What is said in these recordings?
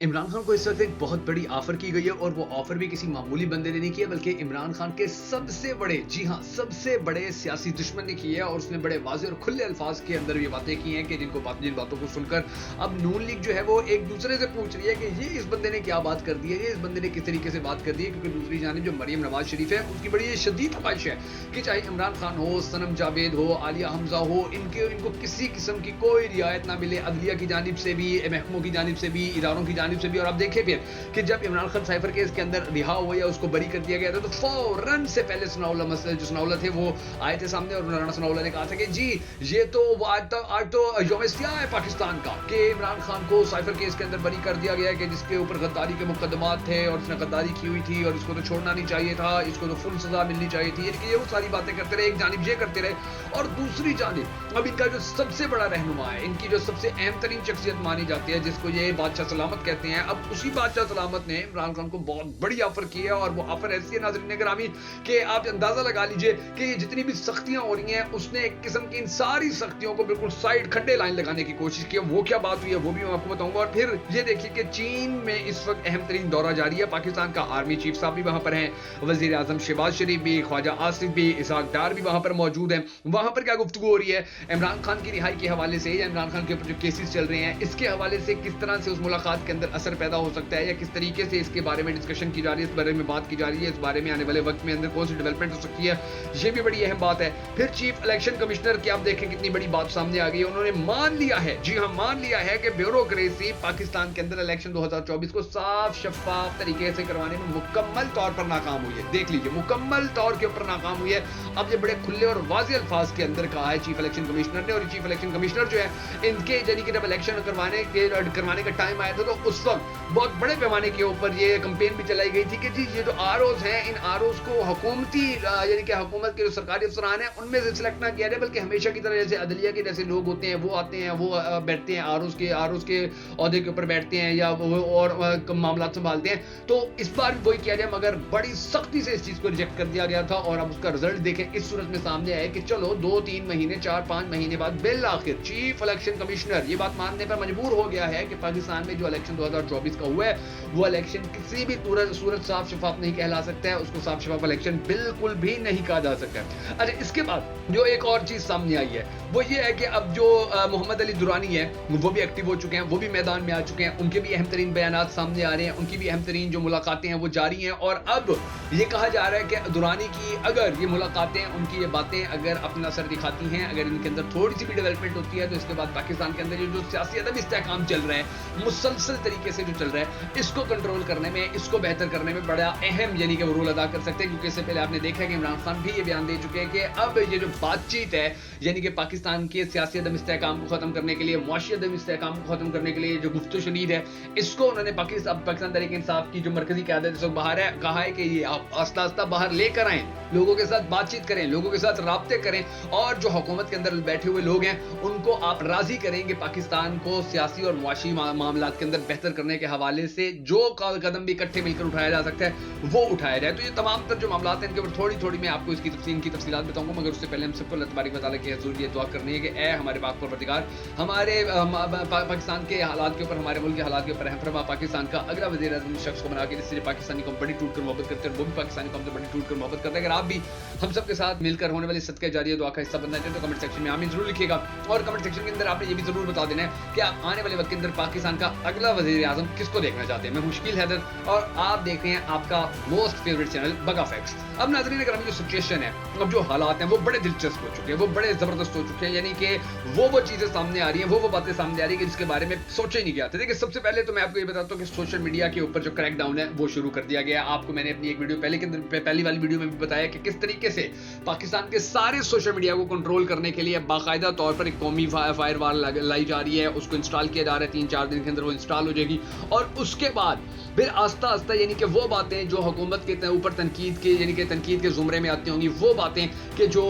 इमरान खान को इस वक्त एक बहुत बड़ी ऑफर की गई है और वो ऑफर भी किसी मामूली बंदे ने नहीं किया बल्कि इमरान खान के सबसे बड़े, जी हाँ, सबसे बड़े सियासी दुश्मन ने की है। और उसने बड़े वाज़ेह और खुले अल्फाज के अंदर ये बातें की हैं कि जिन बातों को सुनकर अब नून लीग जो है वो एक दूसरे से पूछ रही है कि ये इस बंदे ने क्या बात कर दी है, ये इस बंदे ने किस तरीके से बात कर दी है। क्योंकि दूसरी जानिब जो मरियम नवाज शरीफ है उसकी बड़ी ये शदीद ख्वाहिश है कि चाहे इमरान खान हो, सनम जावेद हो, आलिया हमजा हो, इनको किसी किस्म की कोई रियायत ना मिले अदलिया की जानिब से भी, महकमों की जानिब से भी, इदारों की जानिब से भी। और आप देखें फिर कि जब इमरान खान साइफर केस के अंदर रिहा हुआ या उसको बरी कर दिया गया था तो फौरन से पहले सनाउल्लाह थे वो आए थे सामने और राणा सनाउल्लाह ने कहा था कि जी ये तो आज तो यौम इस्तिया है पाकिस्तान का कि इमरान खान को साइफर केस के अंदर बरी कर दिया गया है कि जिसके ऊपर गद्दारी के मुकदमात थे और उसने गद्दारी की हुई थी और इसको तो छोड़ना नहीं चाहिए था, इसको तो फुल सजा मिलनी चाहिए थी। ये वो सारी बातें करते रहे, एक जानिब ये करते रहे और दूसरी जानिब अब इनका जो सबसे बड़ा रहनुमा है, इनकी जो सबसे अहम तरीन शख्सियत मानी जाती है जिसको ये बादशाह सलामत कहते हैं, अब उसी बादशाह सलामत ने इमरान खान को बहुत बड़ी ऑफर की है। और वो ऑफर ऐसी है नाज़रीन गिरामी कि आप अंदाजा लगा लीजिए कि जितनी भी सख्तियां हो रही हैं उसने एक किस्म की इन सारी सख्तियों को बिल्कुल साइड खड्डे लाइन लगाने की कोशिश की है। वो क्या बात हुई है वो भी मैं आपको बताऊंगा। और फिर ये देखिए कि चीन में इस वक्त अहम तरीन दौरा जारी है, पाकिस्तान का आर्मी चीफ साहब भी वहां पर हैं, वजीर आजम शहबाज शरीफ भी, ख्वाजा आसिफ भी, इसहाक डार भी वहां पर मौजूद हैं। वहां पर क्या गुफ्तगू हो रही है इमरान खान की रिहाई के हवाले से या इमरान खान के ऊपर जो केसेस चल रहे हैं इसके हवाले से, किस तरह से उस मुलाकात के अंदर असर पैदा हो सकता है या किस तरीके से इसके बारे में डिस्कशन की जा रही है, इस बारे में बात की जा रही है, इस बारे में आने वाले वक्त में अंदर कौन सी डेवलपमेंट हो सकती है, ये भी बड़ी अहम बात है। फिर चीफ इलेक्शन कमिश्नर की आप देखें कितनी बड़ी बात सामने आ गई है, उन्होंने मान लिया है, जी हाँ मान लिया है कि ब्यूरोक्रेसी पाकिस्तान के अंदर इलेक्शन 2024 को साफ शफाफ तरीके से करवाने में मुकम्मल तौर पर नाकाम हुई है। देख लीजिए मुकम्मल तौर के ऊपर नाकाम हुई है। अब ये बड़े खुले और वाज़ेह अल्फाज के अंदर कहा है चीफ इलेक्शन कमिश्नर ने। और चीफ इलेक्शन कमिश्नर जो है इनके यानी कि जब इलेक्शन करवाने का टाइम आया था तो उस वक्त बहुत बड़े पैमाने के ऊपर ये कंपेन भी चलाई गई थी कि जी ये जो आरओज हैं इन आरओज को हुकूमती यानी कि हुकूमत के जो सरकारी अफसरान हैं उनमें से सिलेक्ट ना किया जाए बल्कि हमेशा की तरह जैसे अदलिया के जैसे लोग होते हैं वो आते हैं, वो बैठते हैं आरओज के ओहदे के ऊपर बैठते हैं या वो और मामला संभालते हैं। तो इस बार भी वही किया जाए मगर बड़ी सख्ती से इस चीज को रिजेक्ट कर दिया गया था। और अब उसका रिजल्ट देखें इस सूरत में सामने आया कि चलो 2-3 महीने 4-5 महीने बाद बिल आखिर चीफ इलेक्शन कमिश्नर ये बात मानने पर मजबूर हो गया है कि पाकिस्तान में जो इलेक्शन 2024 का हुआ है वो इलेक्शन किसी भी सूरत साफ शफाफ नहीं कहला सकता है, उसको साफ शफाफ इलेक्शन बिल्कुल भी नहीं कहा जा सकता है। अच्छा इसके बाद जो एक और चीज सामने आई है वो ये है कि अब जो मोहम्मद अली दुरानी है वो भी एक्टिव हो चुके हैं, वो भी मैदान में आ चुके हैं, उनके भी अहम तरीन बयानात सामने आ रहे हैं, उनकी भी अहम तरीन जो मुलाकातें हैं वो जारी हैं। और अब ये कहा जा रहा है कि दुरानी की अगर ये मुलाकातें, उनकी ये बातें अगर अपना असर दिखाती हैं, अगर इनके अंदर थोड़ी सी भी डेवलपमेंट होती है तो इसके बाद पाकिस्तान के अंदर ये जो सियासी अदम इस्तेहकाम चल रहा है मुसलसल तरीके से जो चल रहा है इसको कंट्रोल करने में, इसको बेहतर करने में बड़ा अहम यानी कि वो रोल अदा कर सकते हैं। क्योंकि इससे पहले आपने देखा है कि इमरान खान भी ये बयान दे चुके हैं कि अब ये जो बातचीत है यानी कि पाकिस्तान के सियासी अदम इस्तेहकाम को खत्म करने के लिए, मुआशी अदम इस्तेहकाम को खत्म करने के लिए जो गुफ्तगू शनीद है इसको उन्होंने पाकिस्तान तहरीक इंसाफ की जो मरकजी क़यादत है बाहर है कहा है कि ये आप आस्ता आस्ता बाहर लेकर आएं, लोगों के साथ बातचीत करें, लोगों के साथ राब्ते करें और जो हुकूमत के अंदर बैठे हुए लोग हैं उनको आप राजी करेंगे पाकिस्तान को सियासी और मुआशी मामलात के अंदर बेहतर करने के हवाले से जो कदम भी इकट्ठे मिलकर उठाया जा सकता है वो उठाया जाए। तो ये तमाम तर जो मामलात हैं इनके ऊपर थोड़ी थोड़ी मैं आपको इनकी तफसीलात बताऊंगा मगर उससे पहले हम सबको अल्लाह तबारक व तआला की हुज़ूर ये दुआ करनी है कि ए हमारे पाक परवरदिगार हमारे पाकिस्तान के हालात के ऊपर, हमारे मुल्क के हालात के ऊपर रहम फरमा, पाकिस्तान का अगला वज़ीर आज़म शख्स को बना के जिससे पाकिस्तानी कौम बड़ी टूट कर मोहब्बत करते हैं, वो भी पाकिस्तानी कौम से बड़ी टूट कर मोहब्बत करते हैं। अगर आप भी हम सब के साथ मिलकर होने वाली सदका जारिया दुआ का हिस्सा बनना चाहते हैं तो कमेंट सेक्शन में आमीन जरूर लिखिएगा। और कमेंट सेक्शन के अंदर आपने ये भी जरूर बता देना है कि आप आने वाले वक्त के अंदर पाकिस्तान का अगला वज़ीर आज़म किसको देखना चाहते हैं। मैं मुश्किल हैदर और आप देख रहे हैं आपका मोस्ट फेवरेट चैनल बगा फैक्ट्स। अब नाज़रीन गिरामी जो सिचुएशन है, अब जो हालात हैं वो बड़े दिलचस्प हो चुके हैं, वो बड़े जबरदस्त हो चुके हैं, यानी कि वो चीजें सामने आ रही हैं, वो बातें सामने आ रही है कि जिसके बारे में सोचा ही नहीं गया था। देखिए सबसे पहले तो मैं आपको ये बताता हूँ कि सोशल मीडिया के ऊपर जो क्रैकडाउन है वो शुरू कर दिया गया है। आपको मैंने अपनी एक वीडियो पहली वाली वीडियो में भी बताया कि किस तरीके से पाकिस्तान के सारे सोशल मीडिया को कंट्रोल करने के लिए बाकायदा तौर पर एक कौमी फायरवॉल लाई जा रही है, उसको इंस्टॉल किया जा रहा है, 3-4 दिन के अंदर वो इंस्टॉल हो जाएगी। और उसके बाद फिर आस्ता आस्ता यानी कि वो बातें जो हुकूमत के ऊपर तनकीद के यानी कि तनकीद के जुमरे में आती होंगी, वो बातें कि जो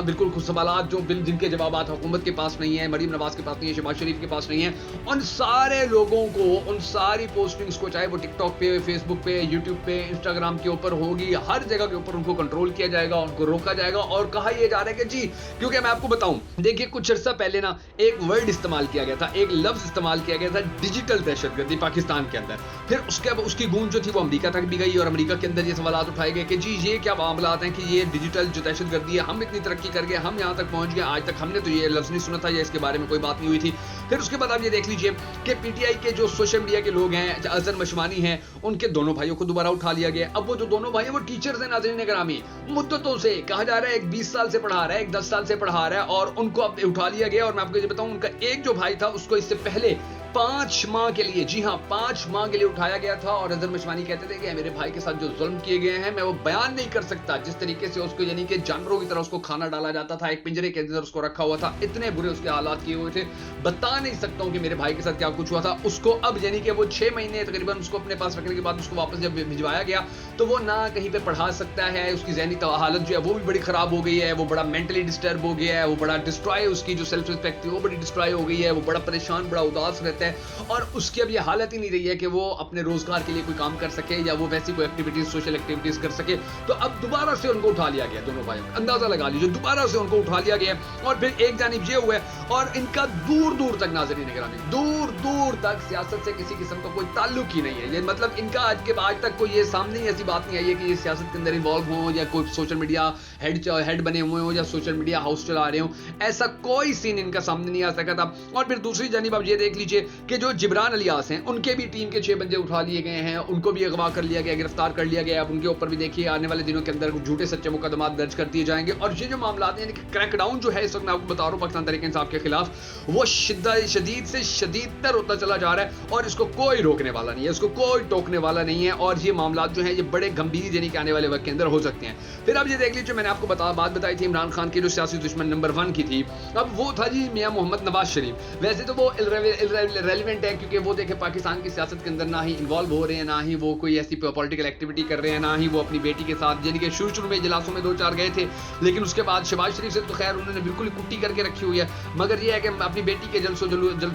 बिल्कुल सवालात जो जिनके जवाबात हुकूमत के पास नहीं है, मरीम नवाज के पास नहीं है, शहबाज शरीफ के पास नहीं है। उन सारे लोगों को, उन सारी पोस्टिंग्स को, चाहे वो टिकटॉक पे, फेसबुक पे, यूट्यूब पे, इंस्टाग्राम के ऊपर होगी, हर जगह के ऊपर उनको कंट्रोल किया जाएगा, उनको रोका जाएगा। और कहा यह जा रहा है कि जी, क्योंकि मैं आपको बताऊं, देखिए कुछ अर्सा पहले ना एक वर्ड इस्तेमाल किया गया था, एक लफ्ज इस्तेमाल किया गया था, डिजिटल दहशतगर्दी पाकिस्तान के अंदर। फिर उसके अब उसकी गूंज जो थी वो अमेरिका तक भी गई और अमेरिका के अंदर ये सवाल उठाए गए कि जी ये क्या मामलात हैं कि ये डिजिटल जो दहशतगर्दी है, हम इतनी तरक्की कर गए, हम यहाँ तक पहुंच गए, आज तक हमने तो ये लफ्ज नहीं सुना था या इसके बारे में कोई बात नहीं हुई थी। फिर उसके बाद आप ये देख लीजिए कि पीटीआई के जो सोशल मीडिया के लोग हैं, अजहर मशवानी हैं, उनके दोनों भाइयों को दोबारा उठा लिया गया। अब वो जो दोनों भाई हैं वो टीचर्स हैं, नाज़रीन गिरामी, मुद्दतों से कहा जा रहा है, एक 20 साल से पढ़ा रहा है, एक 10 साल से पढ़ा रहा है और उनको अब उठा लिया गया। और मैं आपको ये बताऊं, उनका एक जो भाई था उसको इससे पहले 5 माह के लिए, जी हाँ 5 माह के लिए उठाया गया था। और अजहर मशवानी कहते थे कि मेरे भाई के साथ जो जुल्म किए गए हैं मैं वो बयान नहीं कर सकता। जिस तरीके से उसको यानी कि जानवरों की तरह उसको खाना डाला जाता था, एक पिंजरे के अंदर उसको रखा हुआ था, इतने बुरे उसके हालात किए हुए थे, बता नहीं सकता हूं कि मेरे भाई के साथ क्या कुछ हुआ था। उसको अब यानी कि वो 6 महीने तकरीबन उसको अपने पास रखने के बाद उसको वापस जब भिजवाया गया तो वो ना कहीं पे पढ़ा सकता है, उसकी ज़हनी हालत जो है वो भी बड़ी खराब हो गई है, वो बड़ा मेंटली डिस्टर्ब हो गया है, वो बड़ा डिस्ट्रॉय, उसकी जो सेल्फ रिस्पेक्ट थी वो बड़ी डिस्ट्रॉय हो गई है, वो बड़ा परेशान, बड़ा उदास रहता है और उसकी अब ये हालत ही नहीं रही है कि वो अपने रोजगार के लिए कोई काम कर सके या वो वैसी कोई एक्टिविटीज, सोशल एक्टिविटीज कर सके। तो अब दोबारा से उनको उठा लिया गया, दोनों भाइयों को, अंदाजा लगा लीजिए, दोबारा से उनको उठा लिया गया। और फिर एक जानिब ये हुआ है और इनका दूर दूर तक, नाज़रीन गिरामी, दूर दूर तक सियासत से किसी किस्म का कोई ताल्लुक ही नहीं है। ये मतलब इनका आज तक कोई ये सामने ही ऐसी बात नहीं आई है कि ये सियासत के अंदर इन्वॉल्व हो या कोई सोशल मीडिया हेड बने हुए हो या सोशल मीडिया हाउस चला रहे हो, ऐसा कोई सीन इनका सामने नहीं आ सका था। और फिर दूसरी जानिब आप ये देख लीजिए कि जो जिब्रान अलियास हैं उनके भी टीम के 6 बंदे उठा लिए गए हैं, उनको भी अगवा कर लिया गया, गिरफ्तार कर लिया गया। अब उनके ऊपर भी देखिए आने वाले दिनों के अंदर झूठे सच्चे मुकदमात दर्ज कर दिए जाएंगे। और ये जो मामला हैं यानी कि क्रैकडाउन जो है इस वक्त मैं आपको बता रहा हूँ पाकिस्तान तहरीक इंसाफ के खिलाफ, वो शदीद से शदीदतर होता चला जा रहा है और इसको कोई रोकने वाला नहीं है, इसको कोई टोकने वाला नहीं है। और ये मामला जो है ये बड़े गंभीर यानी कि आने वाले वक्त के अंदर हो सकते हैं। फिर अब ये देख लीजिए, मैंने आपको बात बताई थी इमरान खान की जो सियासी दुश्मन नंबर 1 की थी, अब वो था जी मियां मोहम्मद नवाज शरीफ। वैसे तो वो रेलिवेंट है क्योंकि वो देखे पाकिस्तान की सियासत के अंदर ना ही इन्वॉल्व हो रहे हैं, ना ही वो कोई ऐसी पॉलिटिकल एक्टिविटी कर रहे हैं, ना ही वो अपनी बेटी के साथ यानी कि शुरू में इजलासों में 2-4 गए थे, लेकिन उसके बाद शहबाज शरीफ से तो खैर उन्होंने बिल्कुल कुट्टी करके रखी हुई है। मगर ये है कि अपनी बेटी के जलसों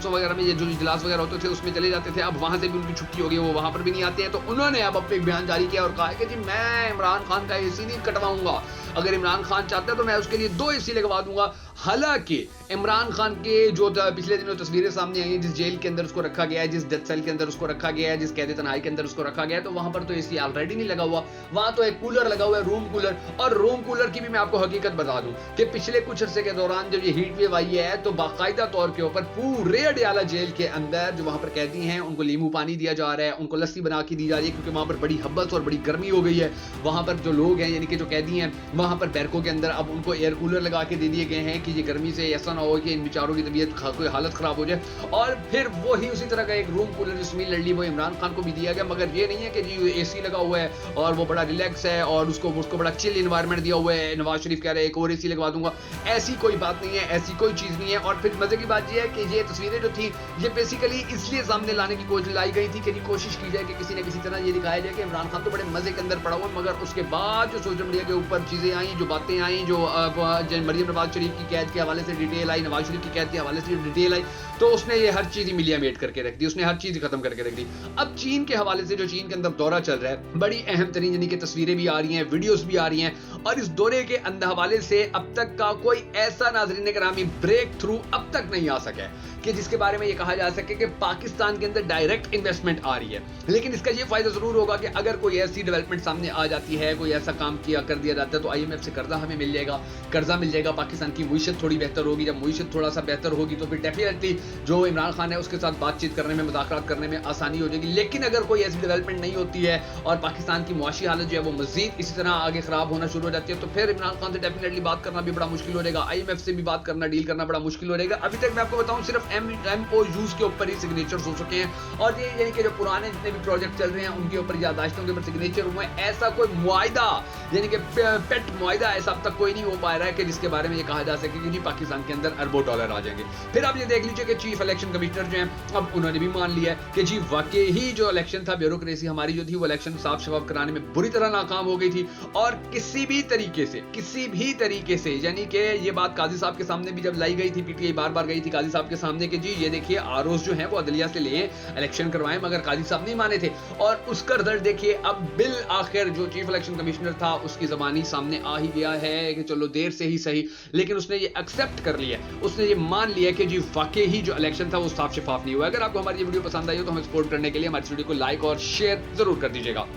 वगैरह में जो इजलास वगैरह होते थे उसमें चले जाते थे, अब वहां से भी उनकी छुट्टी हो गई, वो वहां पर भी नहीं आते हैं। तो उन्होंने अब अपने एक बयान जारी किया और कहा कि जी मैं इमरान खान का एसी नहीं कटवाऊंगा, अगर इमरान खान चाहता है तो मैं उसके लिए 2 एसी लगवा दूंगा। हालांकि इमरान खान के जो पिछले दिनों तस्वीरें सामने आई हैं, जिस जेल के अंदर उसको रखा गया है, जिस डेथ सेल के अंदर उसको रखा गया है, जिस कैद तन्हाई के अंदर उसको रखा गया है, तो वहां पर तो एसी ऑलरेडी नहीं लगा हुआ, वहां तो एक कूलर लगा हुआ है, रूम कूलर। और रूम कूलर की भी मैं आपको हकीकत बता दूं कि पिछले कुछ अरसे के दौरान जब ये हीट वेव आई है तो बाकायदा तौर के ऊपर पूरे अडियाला जेल के अंदर जो वहां पर कैदी हैं उनको लींबू पानी दिया जा रहा है, उनको लस्सी बना के दी जा रही है, क्योंकि वहां पर बड़ी हब्बत और बड़ी गर्मी हो गई है। वहां पर जो लोग हैं यानी कि जो कैदी हैं वहां पर बैरकों के अंदर अब उनको एयर कूलर लगा के दे दिए गए हैं कि ये गर्मी से ऐसा ना हो कि इन बेचारों की तबीयत कोई हालत खराब हो जाए। और फिर वही उसी तरह का एक रूम कूलर जिसमें लड़ी वो इमरान खान को भी दिया गया, मगर ये नहीं है कि जी एसी लगा हुआ है और वो बड़ा रिलैक्स है और उसको बड़ा चिल एनवायरनमेंट दिया हुआ है, नवाज शरीफ कह रहे हैं एक और एसी लगवा दूंगा। ऐसी कोई बात नहीं है, ऐसी कोई चीज नहीं है। और फिर मजे की बात ये है कि ये तस्वीरें जो थी ये बेसिकली इसलिए सामने लाने की कोशिश लाई गई थी कि कोशिश की जाए कि किसी न किसी तरह ये दिखाया जाए कि इमरान खान तो बड़े मजे के अंदर पड़ा हुआ, मगर उसके बाद जो सोशल मीडिया के ऊपर चीजें आई, जो बातें आई, जो मरियम नवाज शरीफ की कैद के हवाले से डिटेल आई, नवाज शरीफ की कैद के हवाले से डिटेल आई, तो उसने ये हर चीज मिलिया मेट करके रख दी, उसने हर चीज खत्म करके रख दी। अब चीन के हवाले से जो चीन के अंदर दौरा चल रहा है, बड़ी अहम तरीन यानी कि तस्वीरें भी आ रही हैं, वीडियोस भी आ रही हैं, और इस दौरे के अंदर हवाले से अब तक का कोई ऐसा नाज़रीन करामी ब्रेक थ्रू अब तक नहीं आ सका है कि जिसके बारे में ये कहा जा सके कि पाकिस्तान के अंदर डायरेक्ट इन्वेस्टमेंट आ रही है। लेकिन इसका ये फायदा जरूर होगा कि अगर कोई ऐसी डेवलपमेंट सामने आ जाती है, कोई ऐसा काम कर दिया जाता है, तो IMF से कर्जा हमें मिल जाएगा, कर्जा मिल जाएगा, पाकिस्तान की मुईशत थोड़ी बेहतर होगी। जब मुईशत थोड़ा सा बेहतर होगी तो फिर डेफिनेटली जो इमरान खान है उसके साथ बातचीत करने में, मुज़ाकरात करने में आसानी हो जाएगी। लेकिन अगर कोई ऐसी डेवलपमेंट नहीं होती है और पाकिस्तान की मुआशी हालत जो है वो मजीद इसी तरह आगे खराब होना शुरू हो जाती है, तो फिर इमरान खान से डेफिनेटली बात करना भी बड़ा मुश्किल हो जाएगा, IMF से भी बात करना, डील करना बड़ा मुश्किल हो जाएगा। अभी तक मैं आपको बताऊं सिर्फ MOUs के ऊपर ही सिग्नेचर्स हो चुके हैं और ये यानी कि जो पुराने जितने भी प्रोजेक्ट चल रहे हैं उनके ऊपर याददाश्तों के ऊपर सिग्नेचर हुए। ऐसा कोई मुआहिदा यानी कि पेट मुआहिदा ऐसा अब तक कोई नहीं हो पा रहा है कि जिसके बारे में ये कहा जा सके कि जी पाकिस्तान के अंदर अरबों डॉलर आ जाएंगे। फिर आप ये देख लीजिए कि चीफ इलेक्शन कमिश्नर जो हैं अब उन्होंने भी मान लिया है कि जी वाकई ही जो इलेक्शन था, ब्यूरोक्रेसी हमारी जो थी वो इलेक्शन साफ शफाफ कराने में बुरी तरह नाकाम हो गई थी और किसी भी तरीके से यानी कि ये बात काजी साहब के सामने भी जब लाई गई थी, पीटीआई बार बार गई थी काजी साहब के सामने कि जी ये देखिए आरओज जो है वो अदलिया से लिए इलेक्शन करवाएं, मगर काजी साहब नहीं माने थे और उसका रिजल्ट देखिए अब बिल आखिर जो चीफ इलेक्शन कमिश्नर था उसकी जबानी सामने आ ही गया है कि चलो देर से ही सही, लेकिन उसने ये एक्सेप्ट कर लिया, उसने ये मान लिया कि जी वाकई ही जो इलेक्शन था वो साफ शफाफ नहीं हुआ। अगर आपको हमारी ये वीडियो पसंद आई हो तो हमें सपोर्ट करने के लिए हमारी वीडियो को लाइक और शेयर जरूर कर दीजिएगा।